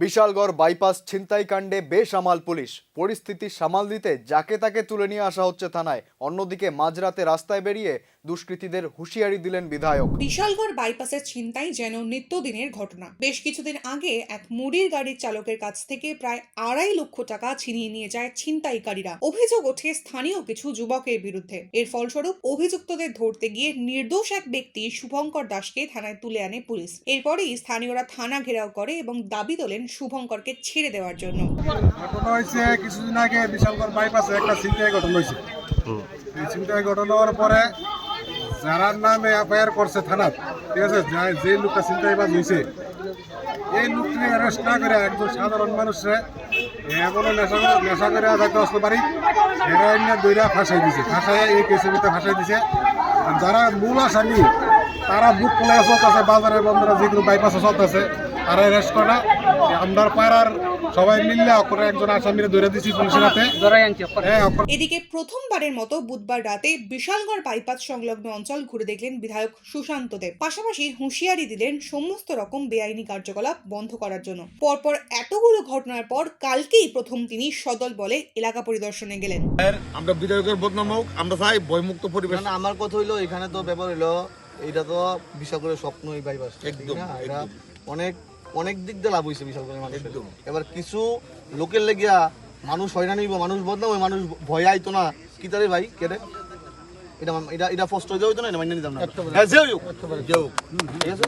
Bishalgarh bypass ছিনতাইকাণ্ডে বেসামাল police. পরিস্থিতি সামাল দিতে যাকে তাকে তুলে নিয়ে আসা হচ্ছে থানায়। অন্যদিকে মাঝরাতে রাস্তায় বেরিয়ে দুষ্কৃতীদের হুঁশিয়ারি দিলেন বিধায়ক। বিশালগড় বাইপাসের ছিনতাই যেন নিত্যদিনের ঘটনা। বেশ কিছুদিন আগে এক মুড়ির গাড়ির চালকের কাছ থেকে প্রায় 2.5 লক্ষ টাকা ছিনিয়ে নিয়ে যায় ছিনতাইকারীরা। অভিযোগ ওঠে স্থানীয় কিছু যুবকের বিরুদ্ধে। এর ফলস্বরূপ অভিযুক্তদের ধরতে গিয়ে নির্দোষ এক ব্যক্তি শুভঙ্কর দাসকে থানায় তুলে আনে পুলিশ। এরপরেই স্থানীয়রা থানা ঘেরাও করে এবং দাবি তোলেন শুভঙ্করকে ছেড়ে দেওয়ার জন্য। ঘটনা হয়েছে কিছুদিন আগে বিশালগড় বাইপাসে একটা ছিনতাই ঘটনা হয়েছে। এই ছিনতাই ঘটনা হওয়ার পরে যারা নামে এফআইআর করছে থানা, ঠিক আছে, যে লোকটা ছিনতাইবাজ হয়েছে এই লোকটিকে অ্যারেস্ট না করে একজন সাধারণ মানুষে এমন নেশা করে যাইতে আসতে পারি হেরোইন দইরা ফাঁসাই দিছে, ফাঁসাই এই কেসের ভিতরে ফাঁসাই দিছে। আর যারা মূল আসামি তারা বুক খোলা চলতেছে, বাজারে বন্ধুরা যেগুলো বাইপাসে চলতেছে তারা অ্যারেস্ট করে না। আমরা পাড়ার সবাই মিললে একজন আসামিরে ধরে দিচ্ছি পুলিশের হাতে। এদিকে প্রথমবারের মতো বুধবার রাতে বিশালগড় বাইপাস সংলগ্ন অঞ্চল ঘুরে দেখলেন বিধায়ক সুশান্ত দেব। পাশাপাশি হুঁশিয়ারি দিলেন সমস্ত রকম বেআইনি কার্যকলাপ বন্ধ করার জন্য। পরপর এতগুলো ঘটনার পর কালকেই প্রথম তিনি সদল বলে এলাকা পরিদর্শনে গেলেন। আমরা বিধায়কের বদনাম হোক, আমরা চাই ভয়মুক্ত পরিবেশ। আমার কথা হইলো এখানে তো ব্যাপার হইলো এইটা তো বিশাল করে স্বপ্ন এই বাইপাস একদম এটা অনেক দিক দিয়ে লাভ হয়েছে বিশাল করে মানুষ। এবার কিছু লোকের লেগিয়া মানুষ হয়রানি হইব, মানুষ বদনাম হয়, মানুষ ভয় আইতো না কি তারে ভাই কেটে এটা এটা এটা ফার্স্ট হয়ে যাইতো না, এটা মাইনে নিতাম না। হ্যাঁ যে হোক ঠিক আছে।